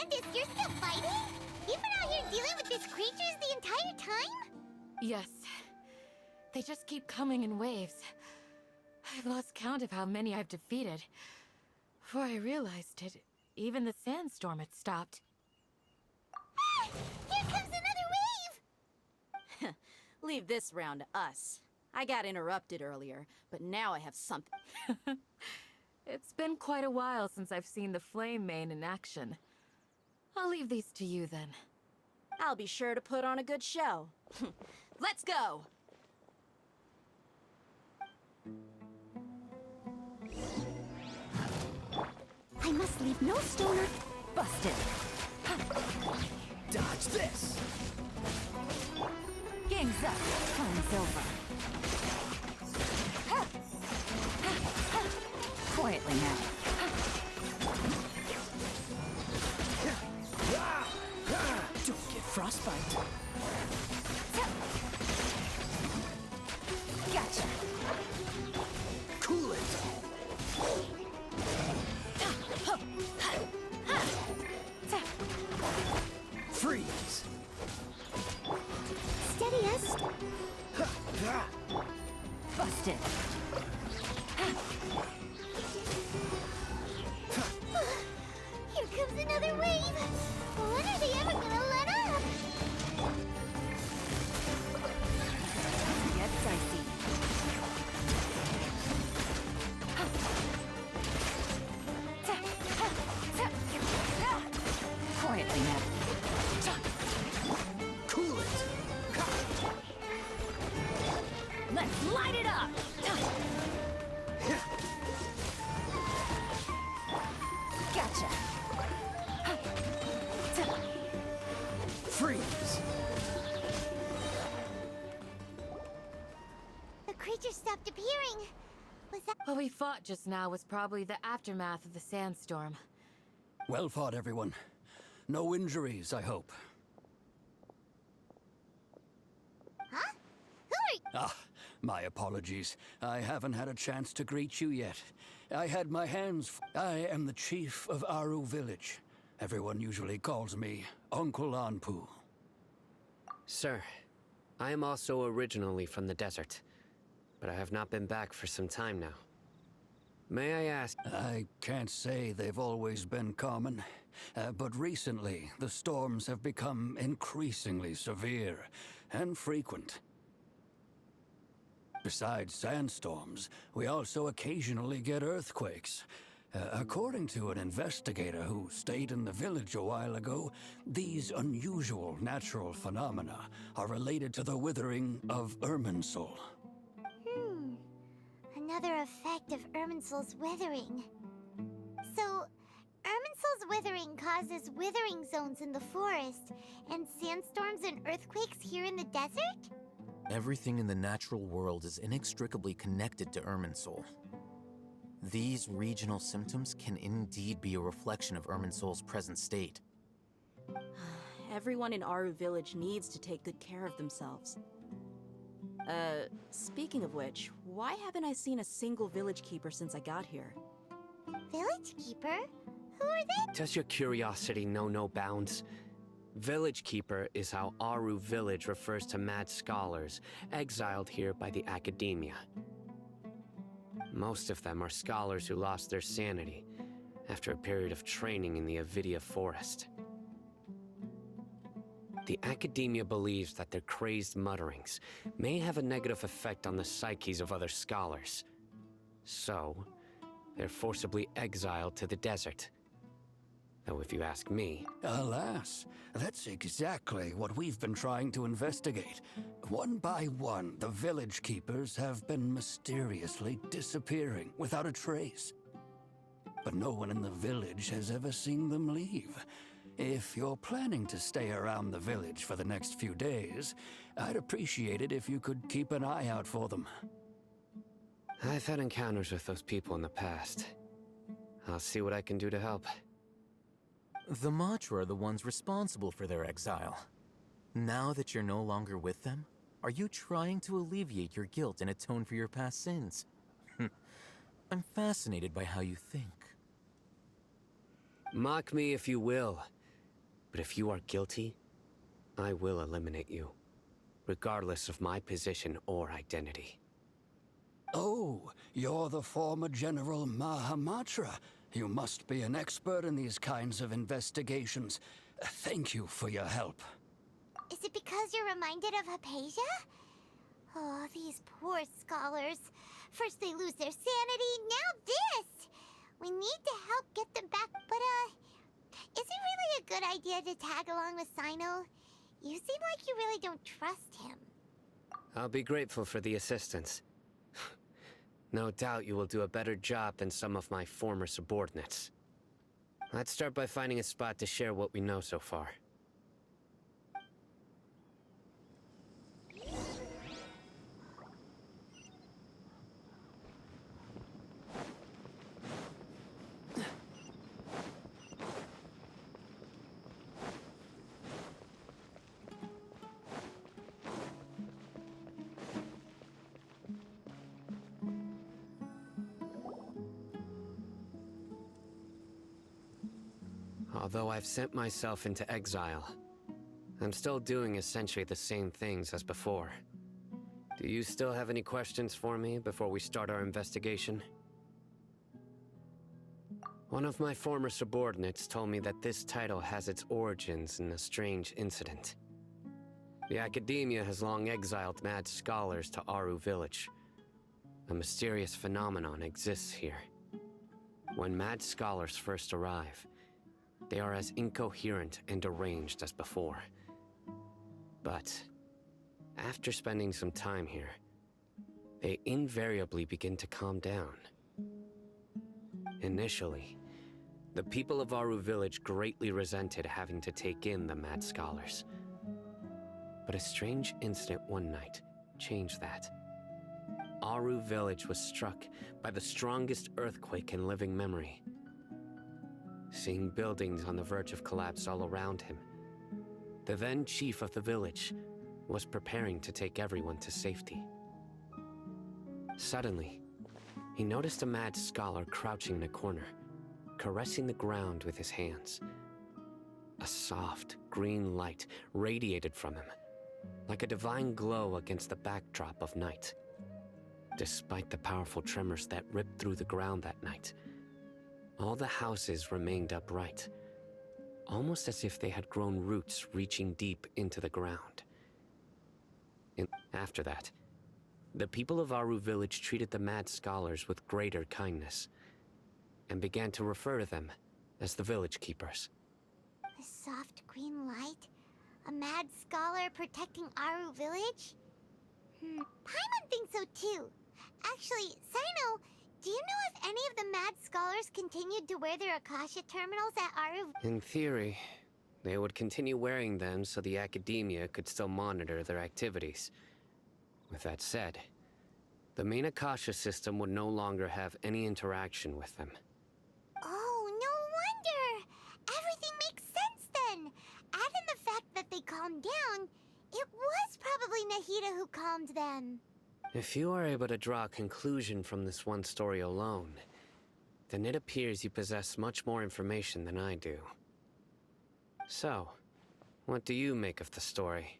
at this, you're still fighting? You've been out here dealing with these creatures the entire time? Yes. They just keep coming in waves. I've lost count of how many I've defeated. Before I realized it, even the sandstorm had stopped. Ah! Here comes another wave! Leave this round to us. I got interrupted earlier, but now I have something. It's been quite a while since I've seen the flame mane in action. I'll leave these to you then. I'll be sure to put on a good show. Let's go! I must leave no stone Busted. Dodge this. Game's up. Time's over. Quietly now. Don't get frostbite. Gotcha. Cool it. Freeze. steadiest. Busted. Here comes another wave. When are they ever gonna let up? Gets icy. Quietly now. Cool it. Let's light it up. Gotcha. Freeze. The creature stopped appearing. Was that... What we fought just now was probably the aftermath of the sandstorm. Well fought, everyone. No injuries, I hope. Huh? Who are you? Ah, my apologies. I haven't had a chance to greet you yet. I had my hands I am the chief of Aru village. Everyone usually calls me Uncle Anpu. Sir, I am also originally from the desert, but I have not been back for some time now. May I ask... I can't say they've always been common, but recently the storms have become increasingly severe and frequent. Besides sandstorms, we also occasionally get earthquakes. According to an investigator who stayed in the village a while ago, these unusual natural phenomena are related to the withering of Irminsul. Another effect of Irminsul's withering. So, Irminsul's withering causes withering zones in the forest, and sandstorms and earthquakes here in the desert? Everything in the natural world is inextricably connected to Irminsul. These regional symptoms can indeed be a reflection of Irminsul's present state. Everyone in Aru village needs to take good care of themselves. Speaking of which, why haven't I seen a single village keeper since I got here? Village keeper? Who are they? Does your curiosity know no bounds? Village Keeper is how Aru village refers to mad scholars exiled here by the academia. Most of them are scholars who lost their sanity after a period of training in the Avidia forest. The academia believes that their crazed mutterings may have a negative effect on the psyches of other scholars. So, they're forcibly exiled to the desert. Though if you ask me... Alas, that's exactly what we've been trying to investigate. One by one, the village keepers have been mysteriously disappearing without a trace. But no one in the village has ever seen them leave. If you're planning to stay around the village for the next few days, I'd appreciate it if you could keep an eye out for them. I've had encounters with those people in the past. I'll see what I can do to help. The Matra are the ones responsible for their exile. Now that you're no longer with them, are you trying to alleviate your guilt and atone for your past sins? I'm fascinated by how you think. Mock me if you will. But if you are guilty, I will eliminate you, regardless of my position or identity. Oh, you're the former General Mahamatra. You must be an expert in these kinds of investigations. Thank you for your help. Is it because you're reminded of Hypatia? Oh, these poor scholars. First they lose their sanity, now this! We need to help get them back, but is it really a good idea to tag along with Cyno? You seem like you really don't trust him. I'll be grateful for the assistance. No doubt you will do a better job than some of my former subordinates. Let's start by finding a spot to share what we know so far. Although I've sent myself into exile, I'm still doing essentially the same things as before. Do you still have any questions for me before we start our investigation? One of my former subordinates told me that this title has its origins in a strange incident. The Academia has long exiled mad scholars to Aru Village. A mysterious phenomenon exists here. When mad scholars first arrive, they are as incoherent and deranged as before. But after spending some time here, they invariably begin to calm down. Initially, the people of Aru Village greatly resented having to take in the mad scholars. But a strange incident one night changed that. Aru Village was struck by the strongest earthquake in living memory. Seeing buildings on the verge of collapse all around him, the then chief of the village was preparing to take everyone to safety. Suddenly, he noticed a mad scholar crouching in a corner, caressing the ground with his hands. A soft, green light radiated from him, like a divine glow against the backdrop of night. Despite the powerful tremors that ripped through the ground that night, all the houses remained upright, almost as if they had grown roots reaching deep into the ground. After that, the people of Aru Village treated the mad scholars with greater kindness, and began to refer to them as the Village Keepers. A soft green light? A mad scholar protecting Aru Village? Paimon thinks so too. Actually, Cyno, do you know if any of the mad scholars continued to wear their Akasha terminals at Aru? In theory, they would continue wearing them so the Academia could still monitor their activities. With that said, the main Akasha system would no longer have any interaction with them. Oh, no wonder! Everything makes sense then! Add in the fact that they calmed down, it was probably Nahida who calmed them. If you are able to draw a conclusion from this one story alone, then it appears you possess much more information than I do. So, what do you make of the story?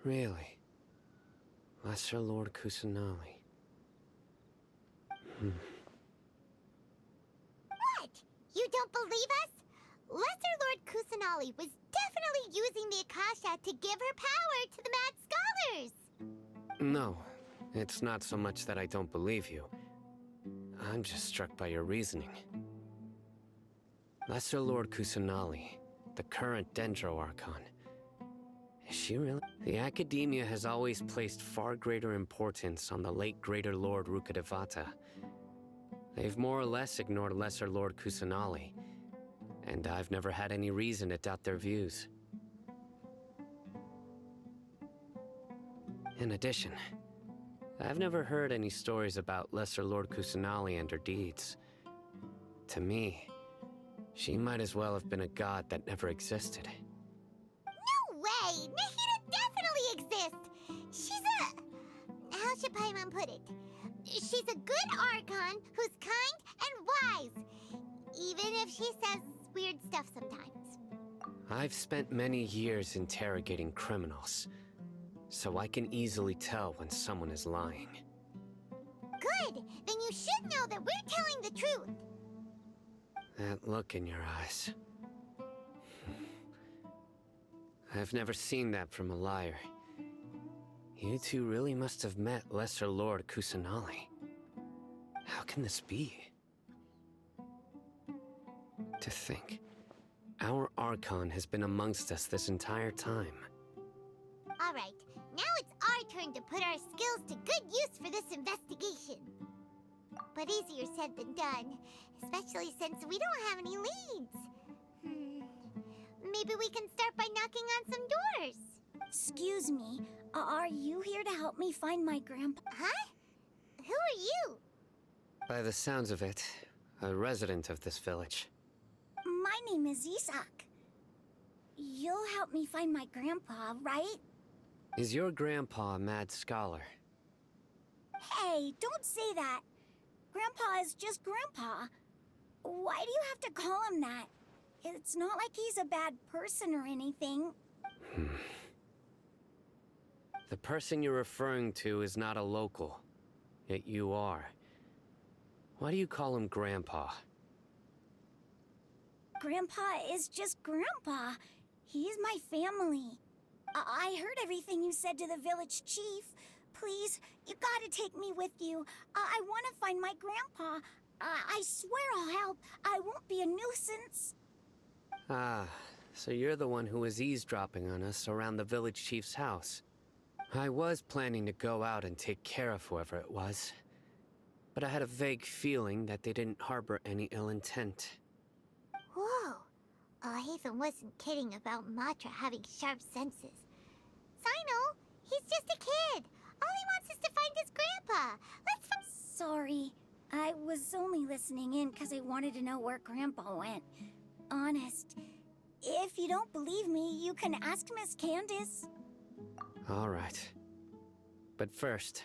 Really? Lesser Lord Kusanali. What? You don't believe us? Lesser Lord Kusanali was definitely using the Akasha to give her power to the mad scholars! No, it's not so much that I don't believe you. I'm just struck by your reasoning. Lesser Lord Kusanali, the current Dendro Archon. Is she really? The Academia has always placed far greater importance on the late Greater Lord Rukkhadevata. They've more or less ignored Lesser Lord Kusanali, and I've never had any reason to doubt their views. In addition, I've never heard any stories about Lesser Lord Kusanali and her deeds. To me, she might as well have been a god that never existed. No way! Nahida definitely exists! She's a... how should Paimon put it? She's a good Archon who's kind and wise. Even if she says weird stuff sometimes. I've spent many years interrogating criminals, so I can easily tell when someone is lying. Good! Then you should know that we're telling the truth. That look in your eyes. I've never seen that from a liar. You two really must have met Lesser Lord Kusanali. How can this be? To think, our Archon has been amongst us this entire time. Alright, now it's our turn to put our skills to good use for this investigation. But easier said than done, especially since we don't have any leads. Maybe we can start by knocking on some doors. Excuse me, are you here to help me find my grandpa? Huh? Who are you? By the sounds of it, a resident of this village. My name is Isak. You'll help me find my grandpa, right? Is your grandpa a mad scholar? Hey, don't say that. Grandpa is just Grandpa. Why do you have to call him that? It's not like he's a bad person or anything. The person you're referring to is not a local, yet you are. Why do you call him Grandpa? Grandpa is just Grandpa. He's my family. I heard everything you said to the village chief. Please, you gotta take me with you. I want to find my grandpa. I swear I'll help. I won't be a nuisance. Ah, so you're the one who was eavesdropping on us around the village chief's house. I was planning to go out and take care of whoever it was, but I had a vague feeling that they didn't harbor any ill intent. Whoa. Al-Hайтam wasn't kidding about Matra having sharp senses. Sayno, he's just a kid. All he wants is to find his grandpa. Sorry. I was only listening in because I wanted to know where Grandpa went. Honest. If you don't believe me, you can ask Miss Candace. All right. But first,